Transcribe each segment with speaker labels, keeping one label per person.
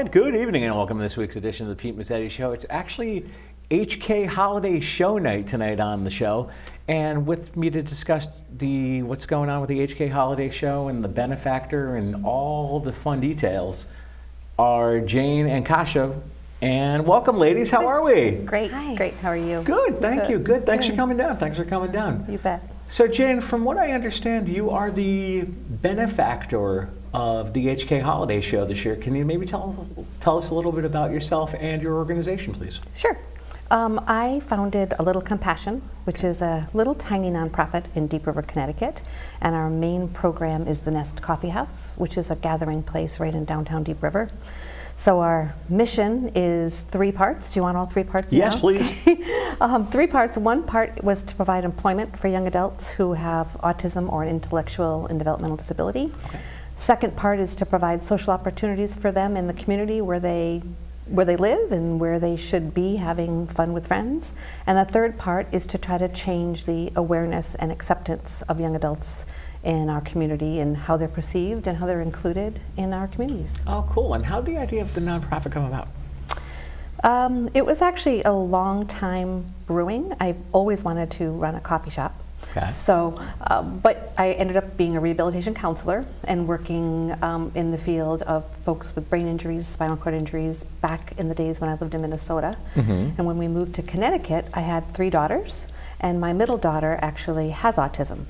Speaker 1: And good evening and welcome to this week's edition of the Pete Mezzetti Show. It's actually HK Holiday Show night tonight on the show. And with me to discuss what's going on with the HK Holiday Show and the benefactor and all the fun details are Jane and Kasha. And welcome, ladies. How are we?
Speaker 2: Great.
Speaker 3: Hi.
Speaker 2: Great. How are you?
Speaker 1: Good. Thank you. Good. Thanks for coming down. Thanks for coming down.
Speaker 2: You bet.
Speaker 1: So, Jane, from what I understand, you are the benefactor of the HK Holiday Show this year. Can you maybe tell us a little bit about yourself and your organization, please?
Speaker 2: Sure. I founded A Little Compassion, which is a little tiny nonprofit in Deep River, Connecticut. And our main program is the Nest Coffee House, which is a gathering place right in downtown Deep River. So our mission is 3 parts. Do you want all 3 parts?
Speaker 1: Yes,
Speaker 2: now?
Speaker 1: please.
Speaker 2: 3 parts. One part was to provide employment for young adults who have autism or intellectual and developmental disability.
Speaker 1: Okay.
Speaker 2: Second part is to provide social opportunities for them in the community where they live and where they should be having fun with friends. And the third part is to try to change the awareness and acceptance of young adults in our community and how they're perceived and how they're included in our communities.
Speaker 1: Oh, cool. And how did the idea of the nonprofit come about?
Speaker 2: It was actually a long time brewing. I always wanted to run a coffee shop.
Speaker 1: Okay.
Speaker 2: So, but I ended up being a rehabilitation counselor and working in the field of folks with brain injuries, spinal cord injuries, back in the days when I lived in Minnesota.
Speaker 1: Mm-hmm.
Speaker 2: And when we moved to Connecticut, I had 3 daughters, and my middle daughter actually has autism.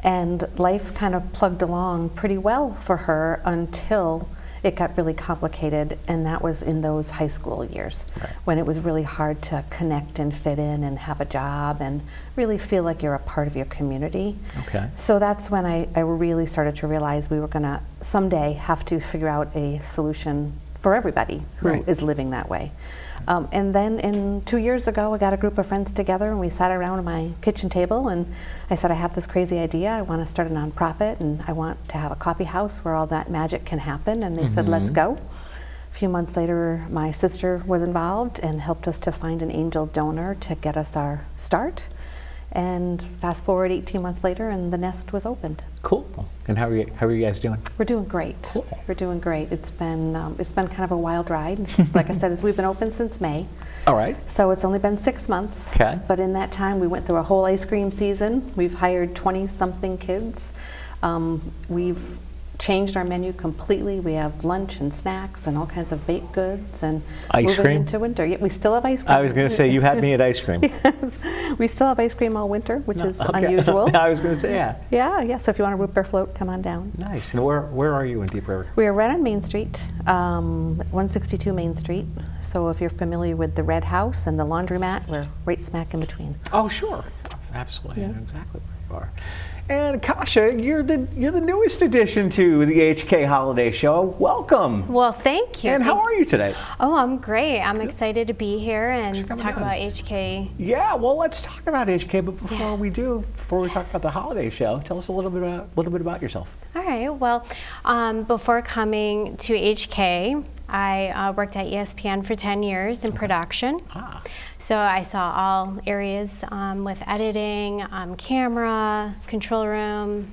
Speaker 2: And life kind of plugged along pretty well for her until it got really complicated, and that was in those high school years,
Speaker 1: right,
Speaker 2: when it was really hard to connect and fit in and have a job and really feel like you're a part of your community.
Speaker 1: Okay.
Speaker 2: So that's when I really started to realize we were going to someday have to figure out a solution for everybody who
Speaker 1: Right.
Speaker 2: is living that way. And then 2 years ago, I got a group of friends together and we sat around my kitchen table and I said, I have this crazy idea. I want to start a nonprofit and I want to have a coffee house where all that magic can happen. And they said, let's go. A few months later, my sister was involved and helped us to find an angel donor to get us our start. And fast forward 18 months later and the Nest was opened.
Speaker 1: Cool. And how are you guys doing?
Speaker 2: We're doing great.
Speaker 1: Cool.
Speaker 2: We're doing great. It's been kind of a wild ride. Like I said, we've been open since May.
Speaker 1: All right.
Speaker 2: So it's only been 6 months.
Speaker 1: Okay.
Speaker 2: But in that time, we went through a whole ice cream season. We've hired 20-something kids. We've changed our menu completely. We have lunch and snacks and all kinds of baked goods and
Speaker 1: Ice
Speaker 2: moving
Speaker 1: cream?
Speaker 2: into winter. Yeah, we still have ice cream.
Speaker 1: I was going to say, you had me at ice cream.
Speaker 2: Yes. We still have ice cream all winter, which is
Speaker 1: Okay.
Speaker 2: unusual.
Speaker 1: I was going to say, yeah.
Speaker 2: Yeah. So if you want a root beer float, come on down.
Speaker 1: Nice. And where are you in Deep River?
Speaker 2: We are right on Main Street, 162 Main Street. So if you're familiar with the Red House and the laundromat, we're right smack in between.
Speaker 1: Oh, sure. Absolutely.
Speaker 2: Yeah.
Speaker 1: I know exactly where you are. And Kasha, you're the newest addition to the HK Holiday Show. Welcome.
Speaker 3: Well, thank you.
Speaker 1: And how are you today?
Speaker 3: Oh, I'm great. I'm excited to be here and
Speaker 1: Thanks for
Speaker 3: talk
Speaker 1: coming
Speaker 3: about
Speaker 1: down.
Speaker 3: HK.
Speaker 1: Yeah, well, let's talk about HK. But before we talk
Speaker 3: Yes.
Speaker 1: about the holiday show, tell us a little bit about yourself.
Speaker 3: All right. Well, before coming to HK, I worked at ESPN for 10 years in production.
Speaker 1: Ah.
Speaker 3: So I saw all areas with editing, camera, control room,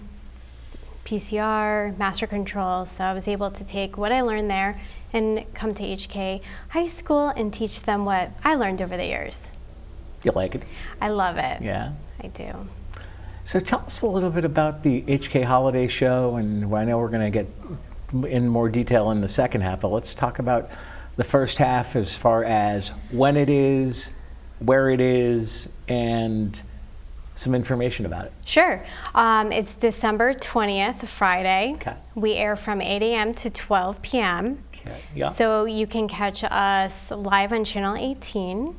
Speaker 3: PCR, master control. So I was able to take what I learned there and come to HK High School and teach them what I learned over the years.
Speaker 1: You like it?
Speaker 3: I love it.
Speaker 1: Yeah.
Speaker 3: I do.
Speaker 1: So tell us a little bit about the HK Holiday Show, and I know we're going to get in more detail in the second half, but let's talk about the first half as far as when it is, where it is, and some information about it.
Speaker 3: Sure. It's December 20th, Friday.
Speaker 1: Okay.
Speaker 3: We air from 8 a.m. to 12 p.m.
Speaker 1: Okay. Yeah.
Speaker 3: So you can catch us live on Channel 18,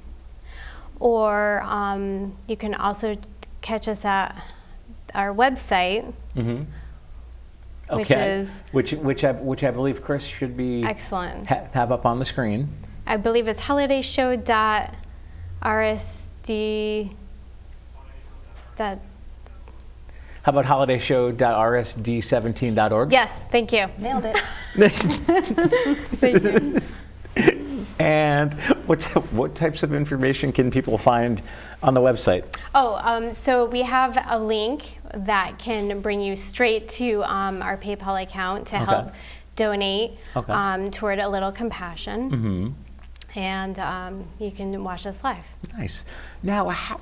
Speaker 3: or you can also catch us at our website,
Speaker 1: Mm-hmm.
Speaker 3: which
Speaker 1: Okay.
Speaker 3: is
Speaker 1: which I believe Chris should be
Speaker 3: excellent.
Speaker 1: have up on the screen.
Speaker 3: I believe it's holidayshow.rsd.
Speaker 1: How about holidayshow.rsd17.org?
Speaker 3: Yes, thank you.
Speaker 2: Nailed it.
Speaker 3: Thank you.
Speaker 1: And what types of information can people find on the website?
Speaker 3: Oh, so we have a link that can bring you straight to our PayPal account to help donate
Speaker 1: Okay.
Speaker 3: toward a little compassion.
Speaker 1: Mm-hmm.
Speaker 3: And you can watch us live.
Speaker 1: Nice. Now, how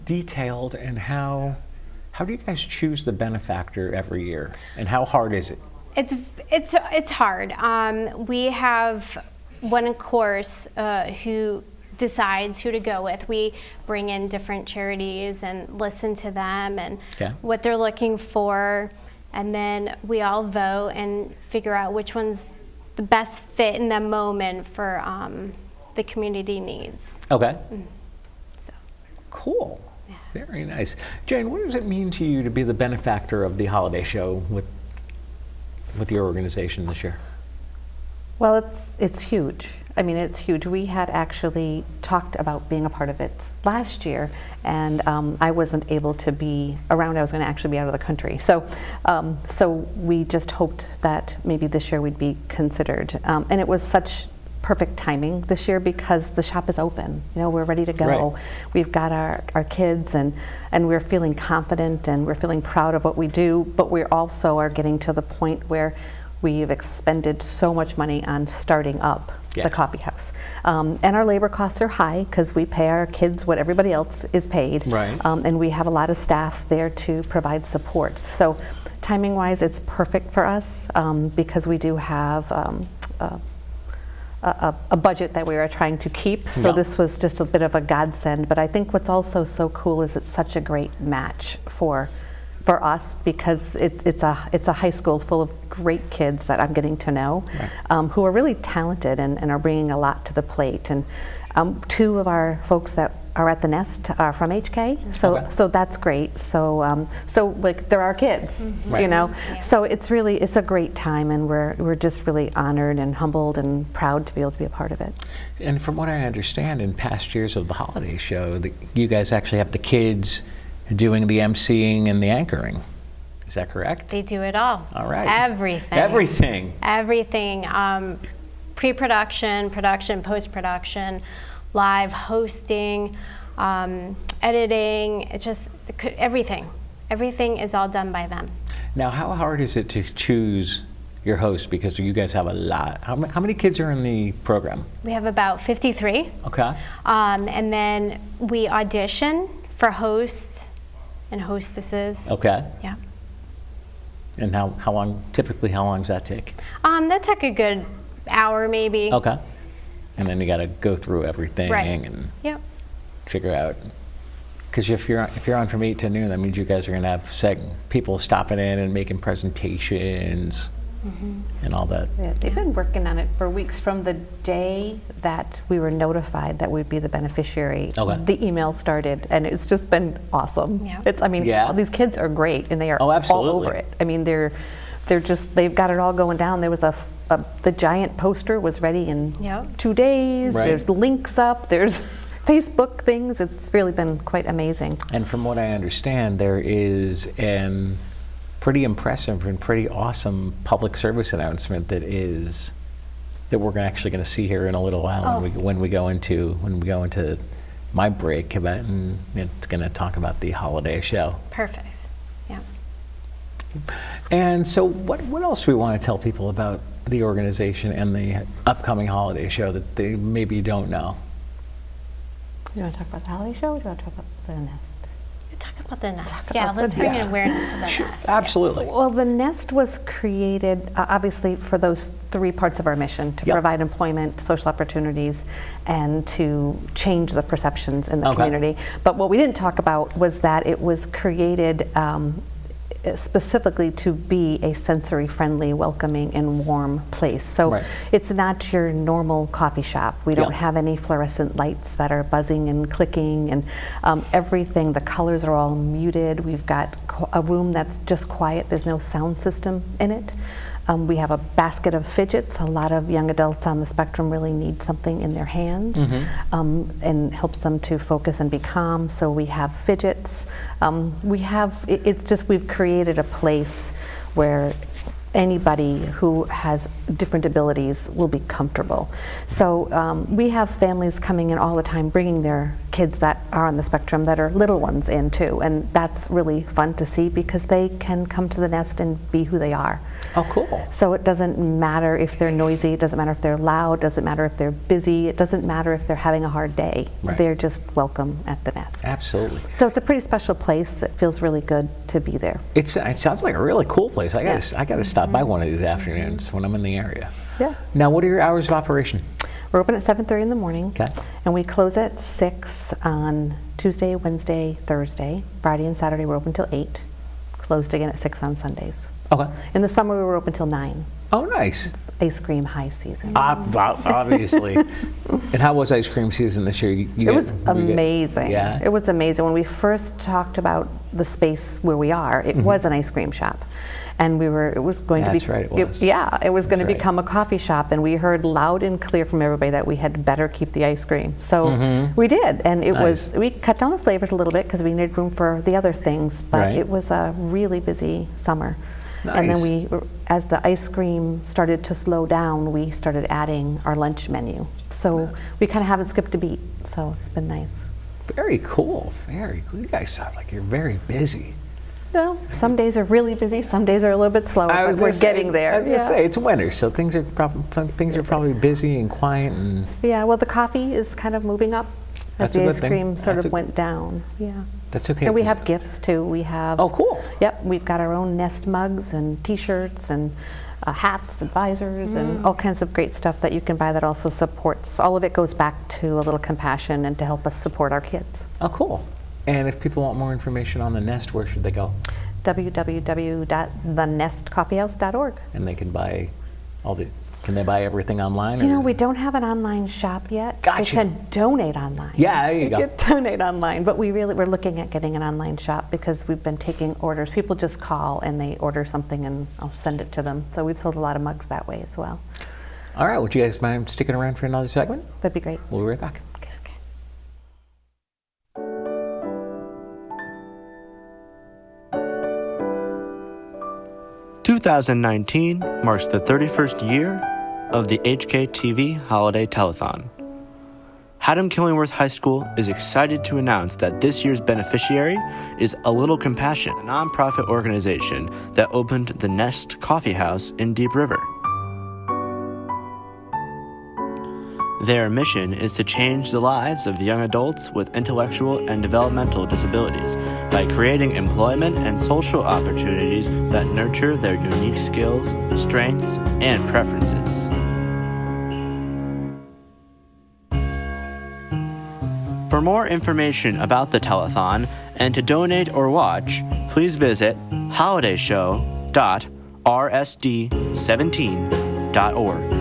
Speaker 1: detailed and how do you guys choose the benefactor every year, and how hard is it?
Speaker 3: It's hard. We have one course who decides who to go with. We bring in different charities and listen to them and what they're looking for, and then we all vote and figure out which one's the best fit in the moment for the community needs.
Speaker 1: Okay.
Speaker 3: So.
Speaker 1: Cool.
Speaker 3: Yeah.
Speaker 1: Very nice. Jane, what does it mean to you to be the benefactor of the holiday show with your organization this year?
Speaker 2: Well, it's huge. I mean, it's huge. We had actually talked about being a part of it last year, and I wasn't able to be around. I was going to actually be out of the country. So we just hoped that maybe this year we'd be considered. And it was such perfect timing this year because the shop is open. You know, we're ready to go.
Speaker 1: Right.
Speaker 2: We've got our kids, and we're feeling confident, and we're feeling proud of what we do, but we also are getting to the point where we've expended so much money on starting up the coffee house. And our labor costs are high because we pay our kids what everybody else is paid.
Speaker 1: Right.
Speaker 2: And we have a lot of staff there to provide support. So timing wise, it's perfect for us because we do have a budget that we are trying to keep. So this was just a bit of a godsend. But I think what's also so cool is it's such a great match for us because it's a high school full of great kids that I'm getting to know, who are really talented and are bringing a lot to the plate. And two of our folks that are at the Nest are from HK, so that's great. So like they're our kids, you know. Yeah. So it's a great time, and we're just really honored and humbled and proud to be able to be a part of it.
Speaker 1: And from what I understand, in past years of the holiday show, you guys actually have the kids doing the emceeing and the anchoring. Is that correct?
Speaker 3: They do it all.
Speaker 1: All right.
Speaker 3: Everything. Pre-production, production, post-production, live hosting, editing, it's just everything. Everything is all done by them.
Speaker 1: Now, how hard is it to choose your host, because you guys have a lot? How many kids are in the program?
Speaker 3: We have about 53.
Speaker 1: Okay.
Speaker 3: And then we audition for hosts and hostesses.
Speaker 1: Okay.
Speaker 3: Yeah.
Speaker 1: And how long does that take?
Speaker 3: That took a good hour maybe.
Speaker 1: Okay. And then you got to go through everything and figure out. Because if you're on from 8 to noon, that means you guys are going to have people stopping in and making presentations and all that.
Speaker 2: Yeah, they've been working on it for weeks from the day that we were notified that we'd be the beneficiary.
Speaker 1: Okay.
Speaker 2: The email started, and it's just been awesome.
Speaker 3: Yeah.
Speaker 2: All these kids are great, and they are
Speaker 1: all
Speaker 2: over it. I mean, they've got it all going down. There was the giant poster was ready in 2 days.
Speaker 1: Right.
Speaker 2: There's links up. There's Facebook things. It's really been quite amazing.
Speaker 1: And from what I understand, there is an pretty impressive and pretty awesome public service announcement that we're actually going to see here in a little while when we go into my break, and it's going to talk about the holiday show.
Speaker 3: Perfect. Yeah.
Speaker 1: And so what else do we want to tell people about the organization and the upcoming holiday show that they maybe don't know?
Speaker 2: You want to talk about the holiday show, or do you want to talk about the Nest?
Speaker 3: You talk about the Nest. Let's bring an awareness to the Nest.
Speaker 1: Absolutely.
Speaker 2: Well, the Nest was created obviously for those 3 parts of our mission: to provide employment, social opportunities, and to change the perceptions in the community. But what we didn't talk about was that it was created specifically to be a sensory-friendly, welcoming, and warm place. So it's not your normal coffee shop. We don't have any fluorescent lights that are buzzing and clicking, and everything, the colors are all muted. We've got a room that's just quiet. There's no sound system in it. We have a basket of fidgets. A lot of young adults on the spectrum really need something in their hands and helps them to focus and be calm. So we have fidgets. We've created a place where anybody who has different abilities will be comfortable. So we have families coming in all the time bringing their kids that are on the spectrum that are little ones in too, and that's really fun to see because they can come to the nest and be who they are.
Speaker 1: Oh, cool.
Speaker 2: So it doesn't matter if they're noisy, it doesn't matter if they're loud, it doesn't matter if they're busy, it doesn't matter if they're having a hard day.
Speaker 1: Right.
Speaker 2: They're just welcome at the nest.
Speaker 1: Absolutely.
Speaker 2: So it's a pretty special place. It feels really good to be there.
Speaker 1: It sounds like a really cool place. I gotta stop by one of these afternoons when I'm in the area.
Speaker 2: Yeah.
Speaker 1: Now, what are your hours of operation?
Speaker 2: We're open at 7:30 in the morning,
Speaker 1: Okay.
Speaker 2: and we close at 6 on Tuesday, Wednesday, Thursday. Friday and Saturday we're open till 8. Closed again at 6 on Sundays.
Speaker 1: Okay.
Speaker 2: In the summer we were open till 9.
Speaker 1: Oh, nice.
Speaker 2: It's ice cream high season.
Speaker 1: Obviously. And how was ice cream season this year?
Speaker 2: It was amazing.
Speaker 1: Yeah.
Speaker 2: It was amazing. When we first talked about the space where we are, it was an ice cream shop. And it was going to be.
Speaker 1: That's right, it was.
Speaker 2: It was going to
Speaker 1: That's right.
Speaker 2: become a coffee shop, and we heard loud and clear from everybody that we had better keep the ice cream. So we did, and we cut down the flavors a little bit because we needed room for the other things, but
Speaker 1: Right.
Speaker 2: it was a really busy summer. And
Speaker 1: Nice.
Speaker 2: then as the ice cream started to slow down, we started adding our lunch menu. So we kind of haven't skipped a beat, so it's been nice.
Speaker 1: Very cool. Very cool. You guys sound like you're very busy.
Speaker 2: Well, some days are really busy, some days are a little bit slower, but we're getting there.
Speaker 1: I was going to say, it's winter, so things are probably busy and quiet. And
Speaker 2: Yeah, well, the coffee is kind of moving up as
Speaker 1: That's a
Speaker 2: the
Speaker 1: good
Speaker 2: ice
Speaker 1: thing.
Speaker 2: cream sort
Speaker 1: That's
Speaker 2: of went down. Yeah.
Speaker 1: that's okay.
Speaker 2: And we
Speaker 1: 'cause-
Speaker 2: have gifts too. We have.
Speaker 1: Oh, cool.
Speaker 2: Yep, we've got our own nest mugs and T-shirts and hats and visors and all kinds of great stuff that you can buy that also supports. All of it goes back to a little compassion and to help us support our kids.
Speaker 1: Oh, cool. And if people want more information on the nest, where should they go?
Speaker 2: www.thenestcoffeehouse.org.
Speaker 1: And they can buy can they buy everything online?
Speaker 2: You know,
Speaker 1: or-
Speaker 2: we don't have an online shop yet.
Speaker 1: Gotcha.
Speaker 2: They can donate online.
Speaker 1: Yeah, there you go.
Speaker 2: They can donate online, but we're looking at getting an online shop because we've been taking orders. People just call and they order something and I'll send it to them. So we've sold a lot of mugs that way as well.
Speaker 1: All right, would you guys mind sticking around for another segment?
Speaker 2: That'd be great.
Speaker 1: We'll be right back.
Speaker 4: 2019 marks the 31st year of the HKTV Holiday Telethon. Haddam Killingworth High School is excited to announce that this year's beneficiary is A Little Compassion, a nonprofit organization that opened the Nest Coffee House in Deep River. Their mission is to change the lives of young adults with intellectual and developmental disabilities by creating employment and social opportunities that nurture their unique skills, strengths, and preferences. For more information about the telethon and to donate or watch, please visit holidayshow.rsd17.org.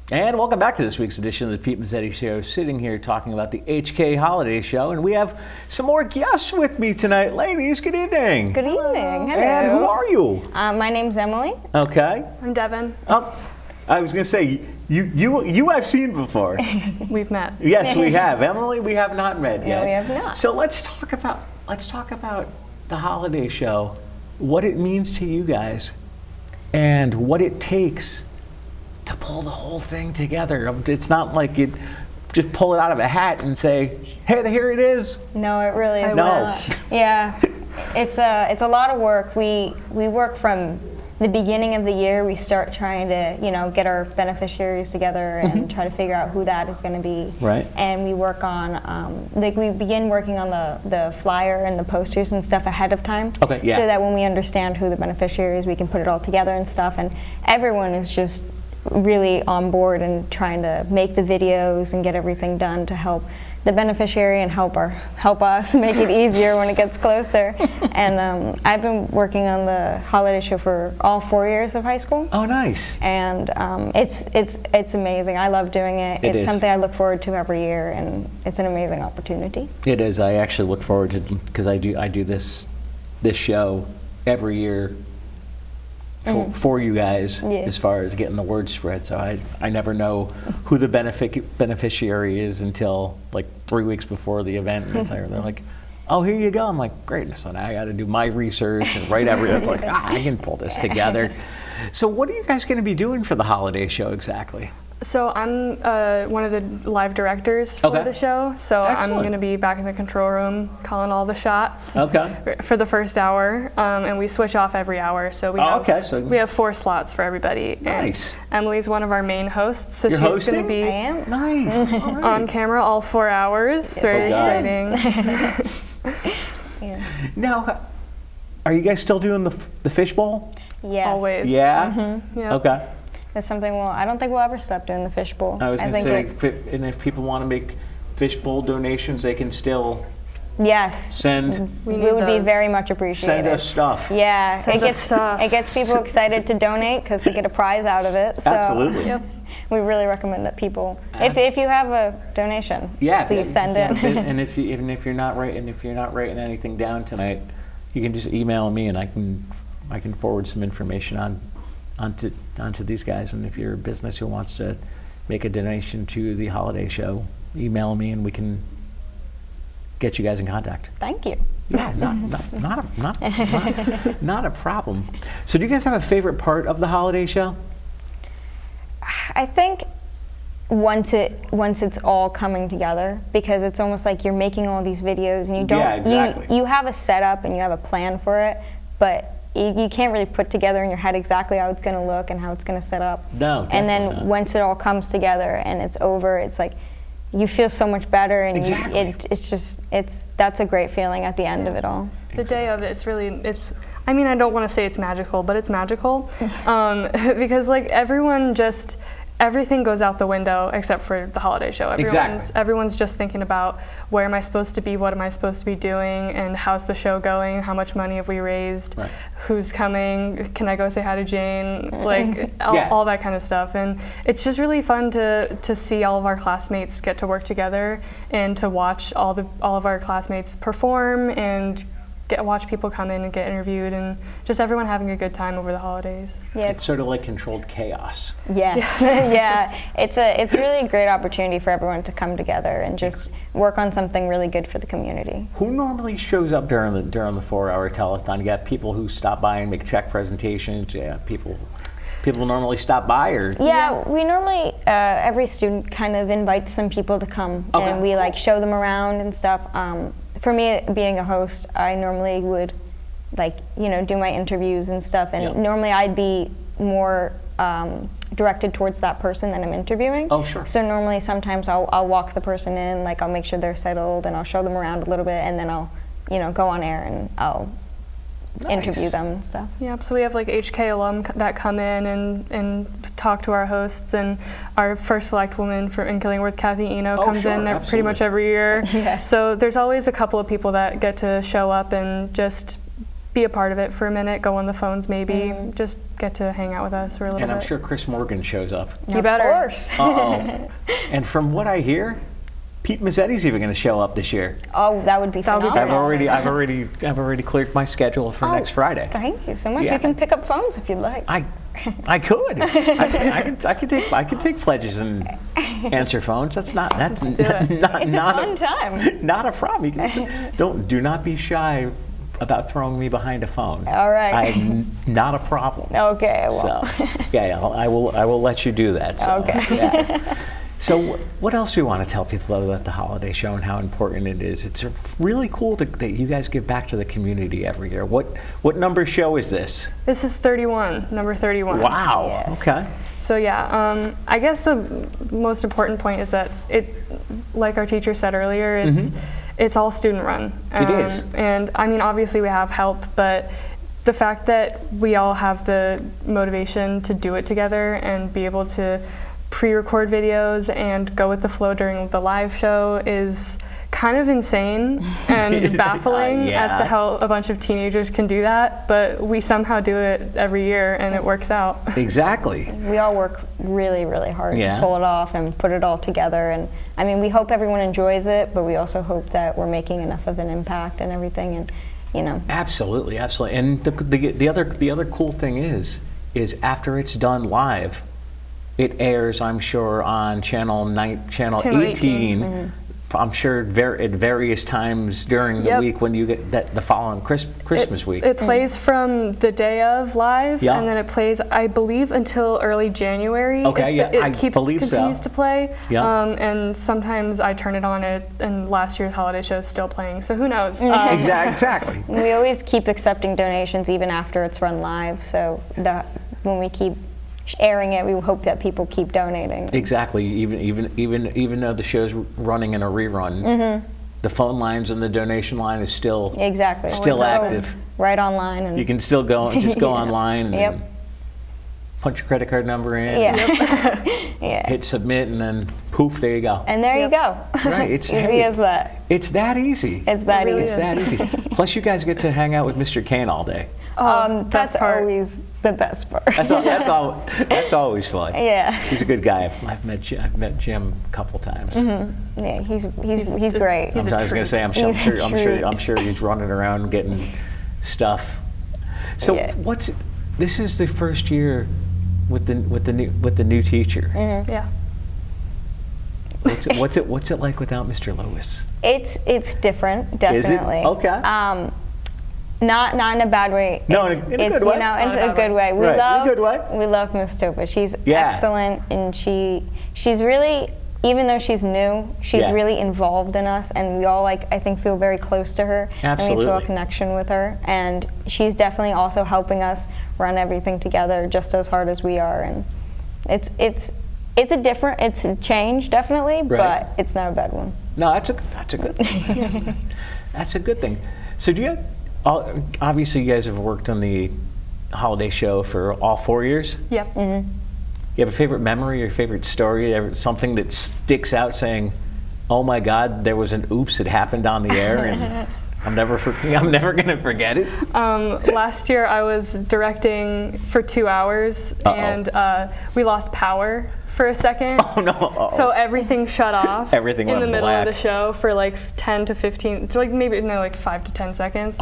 Speaker 1: And welcome back to this week's edition of the Pete Mezzetti Show. Sitting here talking about the HK Holiday Show, and we have some more guests with me tonight. Ladies, good evening.
Speaker 5: Good evening. Hello.
Speaker 1: And who are you?
Speaker 5: My name's Emily.
Speaker 1: Okay.
Speaker 6: I'm Devin.
Speaker 1: I was going to say, you I've seen before.
Speaker 6: We've met.
Speaker 1: Yes, we have. Emily, we have not met
Speaker 5: No,
Speaker 1: yet.
Speaker 5: we have not.
Speaker 1: So let's talk about the holiday show, what it means to you guys, and what it takes to pull the whole thing together. It's not like you just pull it out of a hat and say, "Hey, here it is."
Speaker 5: No, it really is
Speaker 1: No.
Speaker 5: not. Yeah, it's a lot of work. We work from the beginning of the year. We start trying to get our beneficiaries together and try to figure out who that is going to be.
Speaker 1: Right.
Speaker 5: And we work on we begin working on the flyer and the posters and stuff ahead of time.
Speaker 1: Okay, yeah.
Speaker 5: So that when we understand who the beneficiary is, we can put it all together and stuff. And everyone is just really on board and trying to make the videos and get everything done to help the beneficiary and help us make it easier when it gets closer. And I've been working on the holiday show for all 4 years of high school.
Speaker 1: Oh, nice.
Speaker 5: And it's amazing. I love doing it.
Speaker 1: It
Speaker 5: It's
Speaker 1: is.
Speaker 5: something I look forward to every year, and it's an amazing opportunity.
Speaker 1: It is. I actually look forward to, because I do this show every year for you guys,
Speaker 5: Yeah.
Speaker 1: as far as getting the word spread. So I never know who the beneficiary is until like 3 weeks before the event. And they're like, "Oh, here you go." I'm like, "Great." So now I got to do my research and write everything. It's like, I can pull this together. So what are you guys going to be doing for the holiday show exactly?
Speaker 6: So I'm one of the live directors for
Speaker 1: Okay.
Speaker 6: the show. So
Speaker 1: Excellent.
Speaker 6: I'm going to be back in the control room calling all the shots
Speaker 1: Okay.
Speaker 6: for the first hour, and we switch off every hour. So we
Speaker 1: Oh,
Speaker 6: have
Speaker 1: okay, so-
Speaker 6: we have 4 slots for everybody.
Speaker 1: Nice.
Speaker 6: And Emily one of our main hosts, so
Speaker 1: You're
Speaker 6: she's
Speaker 1: hosting?
Speaker 6: going to be
Speaker 5: I am.
Speaker 1: Nice. All right.
Speaker 6: on camera all 4 hours. Very
Speaker 1: Okay.
Speaker 6: exciting.
Speaker 5: Yeah.
Speaker 1: Now, are you guys still doing the fishbowl?
Speaker 5: Yes.
Speaker 6: Always.
Speaker 1: Yeah.
Speaker 6: Yeah.
Speaker 1: Okay.
Speaker 5: It's something I don't think we'll ever stop doing the fishbowl.
Speaker 1: I was going to
Speaker 5: think
Speaker 1: say, and if people want to make fishbowl donations, they can still
Speaker 5: yes.
Speaker 1: send
Speaker 6: We
Speaker 5: We
Speaker 6: need
Speaker 5: would be
Speaker 6: those.
Speaker 5: very much appreciated.
Speaker 1: send us stuff.
Speaker 5: Yeah,
Speaker 6: Send us stuff.
Speaker 5: it gets people excited to donate because they get a prize out of it. So
Speaker 1: Absolutely.
Speaker 6: Yep.
Speaker 5: we really recommend that people, if you have a donation,
Speaker 1: Yeah.
Speaker 5: please send it.
Speaker 1: And if you, even if you're not writing anything down tonight, you can just email me and I can forward some information onto these guys. And if you're a business who wants to make a donation to the holiday show, email me and we can get you guys in contact.
Speaker 5: Thank you.
Speaker 1: Yeah, not a problem. So do you guys have a favorite part of the holiday show?
Speaker 5: I think once it's all coming together, because it's almost like you're making all these videos and you don't
Speaker 1: Yeah, exactly.
Speaker 5: you have a setup and you have a plan for it, but you can't really put together in your head exactly how it's going to look and how it's going to set up.
Speaker 1: No,
Speaker 5: And
Speaker 1: definitely
Speaker 5: then
Speaker 1: not.
Speaker 5: once it all comes together and it's over, it's like you feel so much better, and
Speaker 1: Exactly.
Speaker 5: that's a great feeling at the end of it all.
Speaker 6: The day of it's I mean, I don't want to say it's magical, but it's magical. Because like everything goes out the window except for the holiday show. Everyone's just thinking about where am I supposed to be, what am I supposed to be doing, and how's the show going, how much money have we raised,
Speaker 1: Right.
Speaker 6: who's coming, can I go say hi to Jane, like
Speaker 1: Yeah.
Speaker 6: all that kind of stuff. And it's just really fun to see all of our classmates get to work together and to watch all of our classmates perform and watch people come in and get interviewed, and just everyone having a good time over the holidays.
Speaker 5: Yeah,
Speaker 1: It's sort of like controlled chaos.
Speaker 5: yes, yeah. It's really a great opportunity for everyone to come together and just work on something really good for the community.
Speaker 1: Who normally shows up during the 4-hour telethon? You got people who stop by and make check presentations. Yeah, people normally stop by, or
Speaker 5: Yeah, we normally every student kind of invites some people to come,
Speaker 1: Okay.
Speaker 5: and we like show them around and stuff. For me, being a host, I normally would do my interviews and stuff, and
Speaker 1: Yep.
Speaker 5: normally I'd be more directed towards that person that I'm interviewing.
Speaker 1: Oh, sure.
Speaker 5: So normally sometimes I'll walk the person in, like I'll make sure they're settled, and I'll show them around a little bit, and then I'll go on air and I'll interview
Speaker 1: Nice.
Speaker 5: them and stuff.
Speaker 6: Yep, so we have like HK alum that come in and talk to our hosts, and our first select woman in Killingworth, Kathy Eno,
Speaker 1: Oh,
Speaker 6: comes
Speaker 1: sure,
Speaker 6: in pretty
Speaker 1: absolutely.
Speaker 6: much every year.
Speaker 5: Yeah.
Speaker 6: So there's always a couple of people that get to show up and just be a part of it for a minute, go on the phones maybe, just get to hang out with us for a little
Speaker 1: and
Speaker 6: bit.
Speaker 1: I'm sure Chris Morgan shows up.
Speaker 6: You better.
Speaker 5: Of course.
Speaker 1: Uh-oh. And from what I hear, Pete Mezzetti's even going to show up this year.
Speaker 5: Oh, that would be
Speaker 6: That would be
Speaker 5: phenomenal.
Speaker 1: I've already cleared my schedule for next Friday.
Speaker 5: Thank you so much.
Speaker 1: Yeah.
Speaker 5: You can pick up phones if you'd like.
Speaker 1: I could. I could take pledges and answer phones. That's not
Speaker 5: It's a fun time.
Speaker 1: Not a problem. You can do not be shy about throwing me behind a phone.
Speaker 5: All right.
Speaker 1: I'm not a problem.
Speaker 5: Okay, I
Speaker 1: So
Speaker 5: won't.
Speaker 1: yeah, I will let you do that. So,
Speaker 5: Okay.
Speaker 1: yeah. So what else do you want to tell people about the holiday show and how important it is? It's really cool that you guys give back to the community every year. What number show is this?
Speaker 6: This is 31, number 31.
Speaker 1: Wow.
Speaker 5: Yes.
Speaker 1: Okay.
Speaker 6: So yeah, I guess the most important point is that like our teacher said earlier, it's all student run.
Speaker 1: It is.
Speaker 6: And I mean, obviously we have help, but the fact that we all have the motivation to do it together and be able to pre-record videos and go with the flow during the live show is kind of insane and baffling
Speaker 1: Yeah.
Speaker 6: as to how a bunch of teenagers can do that, but we somehow do it every year and it works out.
Speaker 1: Exactly.
Speaker 5: We all work really, really hard
Speaker 1: Yeah.
Speaker 5: to pull it off and put it all together. And I mean, we hope everyone enjoys it, but we also hope that we're making enough of an impact and everything. And
Speaker 1: Absolutely, absolutely. And the other cool thing is after it's done live, it airs, I'm sure, on channel 18 I'm sure at various times during the week when you get the following Christmas week.
Speaker 6: It plays from the day of live,
Speaker 1: Yeah.
Speaker 6: and then it plays, I believe, until early January.
Speaker 1: Okay,
Speaker 6: It continues
Speaker 1: so.
Speaker 6: to play.
Speaker 1: Yeah.
Speaker 6: And sometimes I turn it on, and last year's holiday show is still playing, so who knows?
Speaker 1: Exactly.
Speaker 5: We always keep accepting donations even after it's run live, so when we keep airing it, we hope that people keep donating.
Speaker 1: Exactly. Even though the show's running in a rerun, the phone lines and the donation line is still
Speaker 5: Still
Speaker 1: active.
Speaker 5: Right online, and
Speaker 1: You can still go online and
Speaker 5: Yep.
Speaker 1: then punch your credit card number in,
Speaker 5: yeah, yeah,
Speaker 1: hit submit, and then poof, there you go.
Speaker 5: and there you go.
Speaker 1: Right, it's
Speaker 5: easy as that.
Speaker 1: It's that easy.
Speaker 5: It's that
Speaker 6: really
Speaker 5: easy.
Speaker 1: It's that easy. Plus, you guys get to hang out with Mr. Kane all day.
Speaker 6: Best
Speaker 5: That's
Speaker 6: part.
Speaker 5: always the best part.
Speaker 1: That's always fun.
Speaker 5: Yes.
Speaker 1: He's a good guy. I've met Jim a couple times.
Speaker 5: Yeah, he's great.
Speaker 6: He's a
Speaker 1: I was going to say,
Speaker 5: He's a
Speaker 1: I'm sure he's running around getting stuff. So
Speaker 5: Yeah.
Speaker 1: this is the first year with the new teacher.
Speaker 6: Yeah.
Speaker 1: What's it like without Mr. Lewis?
Speaker 5: It's different, definitely.
Speaker 1: Okay.
Speaker 5: Not in a bad way.
Speaker 1: No,
Speaker 5: it's,
Speaker 1: in a good
Speaker 5: it's,
Speaker 1: way.
Speaker 5: You know,
Speaker 6: Not
Speaker 5: in
Speaker 6: in
Speaker 5: a good way. We
Speaker 1: Right, in a
Speaker 5: love
Speaker 1: good way.
Speaker 5: We love Miss Topa. She's
Speaker 1: Yeah.
Speaker 5: excellent, and she's really, even though she's new, she's
Speaker 1: Yeah.
Speaker 5: really involved in us, and we all I think feel very close to her. And we feel
Speaker 1: Absolutely.
Speaker 5: a connection with her, and she's definitely also helping us run everything together just as hard as we are, and it's a change definitely,
Speaker 1: Right.
Speaker 5: but it's not a bad one.
Speaker 1: No, that's a good thing. That's a good thing. So do you? Obviously, you guys have worked on the holiday show for all 4 years.
Speaker 6: Yep.
Speaker 1: You have a favorite memory or favorite story, something that sticks out, saying, "Oh my God, there was an oops! It happened on the air, and I'm never going to forget it."
Speaker 6: Last year I was directing for 2 hours, and we lost power for a second.
Speaker 1: Oh no! Uh-oh.
Speaker 6: So everything shut off.
Speaker 1: Everything
Speaker 6: in
Speaker 1: went
Speaker 6: the middle
Speaker 1: black.
Speaker 6: of the show for like 10 to 15, so like maybe like 5 to 10 seconds.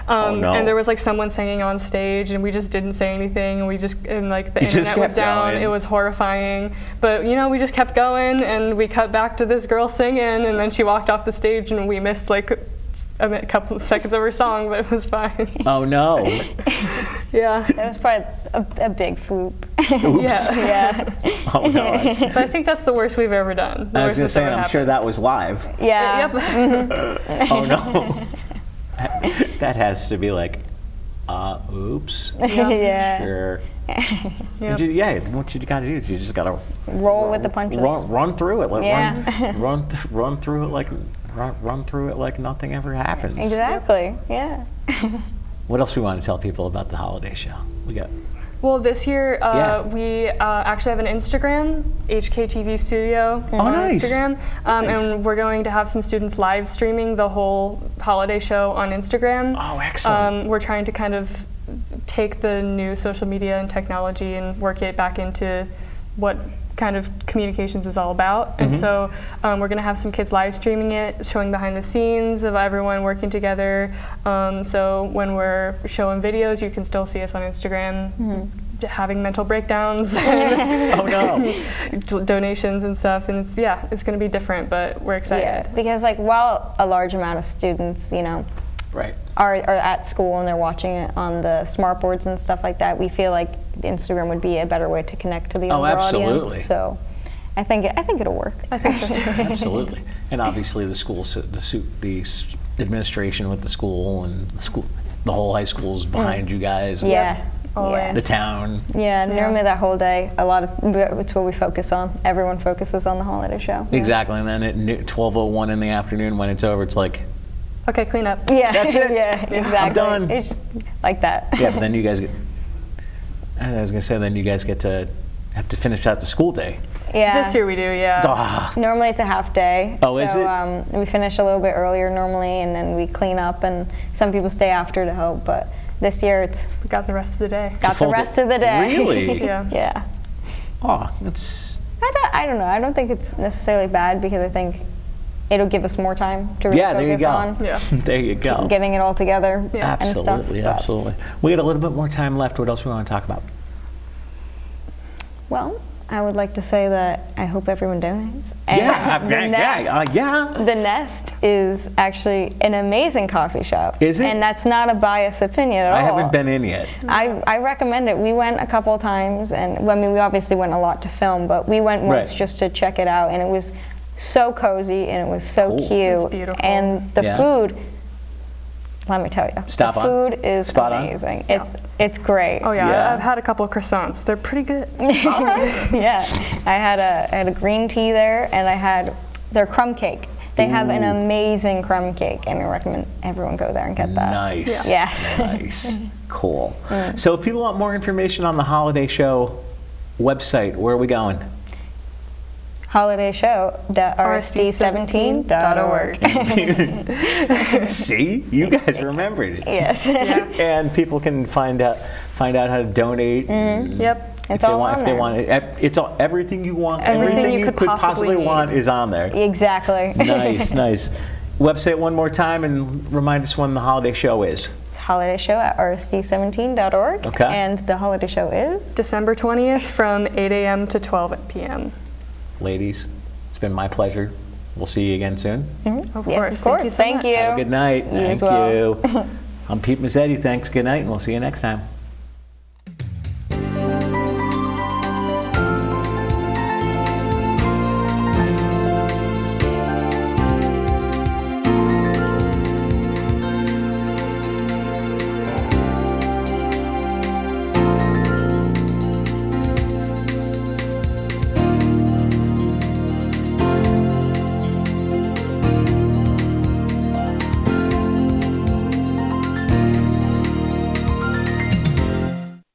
Speaker 1: Oh, no.
Speaker 6: And there was like someone singing on stage, and we just didn't say anything, and like the
Speaker 1: You just
Speaker 6: internet was
Speaker 1: kept
Speaker 6: down.
Speaker 1: going.
Speaker 6: It was horrifying, but we just kept going, and we cut back to this girl singing, and then she walked off the stage, and we missed like a couple of seconds of her song, but it was fine.
Speaker 1: Oh no!
Speaker 6: Yeah.
Speaker 5: That was probably a big floop.
Speaker 1: Oops!
Speaker 5: Yeah.
Speaker 1: Oh no!
Speaker 6: But I think that's the worst we've ever done. The
Speaker 1: I was
Speaker 6: worst
Speaker 1: going to
Speaker 6: that's
Speaker 1: say,
Speaker 6: ever
Speaker 1: and I'm
Speaker 6: happened.
Speaker 1: sure that was live.
Speaker 5: Yeah.
Speaker 6: Yep.
Speaker 1: Oh no! That has to be like, oops.
Speaker 5: Yeah.
Speaker 1: Sure.
Speaker 6: Yep.
Speaker 1: What you got to do is you just got to
Speaker 5: Roll with the punches.
Speaker 1: Run through it. Like,
Speaker 5: Yeah.
Speaker 1: run through it like nothing ever happens.
Speaker 5: Exactly. Yeah.
Speaker 1: What else we want to tell people about the holiday show? We got.
Speaker 6: Well, this year
Speaker 1: Yeah.
Speaker 6: we actually have an Instagram, HKTV Studio on
Speaker 1: nice.
Speaker 6: Instagram,
Speaker 1: Nice.
Speaker 6: and we're going to have some students live streaming the whole holiday show on Instagram.
Speaker 1: Oh, excellent.
Speaker 6: We're trying to kind of take the new social media and technology and work it back into what kind of communications is all about. And so we're going to have some kids live streaming it, showing behind the scenes of everyone working together. So when we're showing videos, you can still see us on Instagram having mental breakdowns,
Speaker 1: Oh no!
Speaker 6: donations and stuff. And it's going to be different, but we're excited.
Speaker 5: Yeah. Because while a large amount of students,
Speaker 1: Right.
Speaker 5: are at school and they're watching it on the smart boards and stuff like that, we feel like Instagram would be a better way to connect to the
Speaker 1: Oh,
Speaker 5: younger
Speaker 1: absolutely.
Speaker 5: audience. So I think it'll work.
Speaker 6: I think so too.
Speaker 1: Absolutely. And obviously the school, the administration with the school and the whole high school is behind you guys. and
Speaker 5: Yeah.
Speaker 6: Always.
Speaker 1: The town.
Speaker 5: Yeah, normally that whole day, it's what we focus on. Everyone focuses on the holiday show.
Speaker 1: Exactly. And then at 12:01 in the afternoon when it's over, it's like,
Speaker 6: Okay, clean up.
Speaker 5: Yeah,
Speaker 1: That's it.
Speaker 5: Yeah, exactly.
Speaker 1: I'm done.
Speaker 5: It's like that.
Speaker 1: yeah, but then you guys get, I was going to say, then you guys get to have to finish out the school day.
Speaker 5: Yeah.
Speaker 6: This year we do, yeah.
Speaker 1: Ah,
Speaker 5: Normally it's a half day.
Speaker 1: Oh,
Speaker 5: so,
Speaker 1: is it?
Speaker 5: We finish a little bit earlier normally, and then we clean up, and some people stay after to help. But this year it's
Speaker 6: We got the rest of the day.
Speaker 5: got the
Speaker 1: full
Speaker 5: rest
Speaker 1: day.
Speaker 5: of the day.
Speaker 1: Really?
Speaker 6: Yeah.
Speaker 5: Yeah.
Speaker 1: Oh, that's,
Speaker 5: I don't know. I don't think it's necessarily bad because I think it'll give us more time to really
Speaker 1: yeah, there you
Speaker 5: focus
Speaker 1: go.
Speaker 5: on
Speaker 6: Yeah.
Speaker 1: There you go.
Speaker 5: getting it all together
Speaker 6: Yeah.
Speaker 5: and stuff.
Speaker 1: Absolutely,
Speaker 5: But-
Speaker 1: absolutely. We got a little bit more time left. What else we want to talk about?
Speaker 5: Well, I would like to say that I hope everyone donates. And
Speaker 1: The
Speaker 5: The Nest is actually an amazing coffee shop.
Speaker 1: Is it?
Speaker 5: And that's not a biased opinion at all.
Speaker 1: I haven't been in yet.
Speaker 5: I recommend it. We went a couple times, and I mean, we obviously went a lot to film, but we went once
Speaker 1: Right.
Speaker 5: just to check it out, and it was so cozy and it was so
Speaker 1: Cool.
Speaker 5: cute.
Speaker 6: It's beautiful.
Speaker 5: And the
Speaker 1: Yeah.
Speaker 5: food, let me tell you,
Speaker 1: Stop
Speaker 5: the
Speaker 1: on.
Speaker 5: food is
Speaker 1: Spot on.
Speaker 5: amazing. It's great.
Speaker 6: Oh yeah,
Speaker 1: Yeah.
Speaker 6: I've had a couple of croissants. They're pretty good.
Speaker 5: Yeah, I had a green tea there, and I had their crumb cake. They have an amazing crumb cake, and I recommend everyone go there and get that.
Speaker 1: Nice.
Speaker 5: Yes.
Speaker 1: Nice. Cool. So if people want more information on the holiday show website, where are we going?
Speaker 5: holidayshow.rsd17.org.
Speaker 1: See, you guys remembered it.
Speaker 5: Yes.
Speaker 1: And people can find out how to donate.
Speaker 6: Yep.
Speaker 5: It's all on
Speaker 1: if they
Speaker 5: there.
Speaker 1: want, it's all, everything you want,
Speaker 6: Everything you
Speaker 1: you
Speaker 6: could possibly need.
Speaker 1: want is on there.
Speaker 5: Exactly.
Speaker 1: Nice, nice. Website one more time and remind us when the holiday show is.
Speaker 5: It's holidayshow@rsd17.org.
Speaker 1: Okay.
Speaker 5: And the holiday show is?
Speaker 6: December 20th from 8 a.m. to 12 p.m.
Speaker 1: Ladies, it's been my pleasure. We'll see you again soon.
Speaker 6: Of
Speaker 5: Yes,
Speaker 6: course.
Speaker 5: of course.
Speaker 6: Thank you so
Speaker 5: Thank
Speaker 6: much.
Speaker 5: you.
Speaker 1: Have a good night.
Speaker 5: You
Speaker 1: Thank
Speaker 5: as well.
Speaker 1: you. I'm Pete Mezzetti. Thanks. Good night, and we'll see you next time.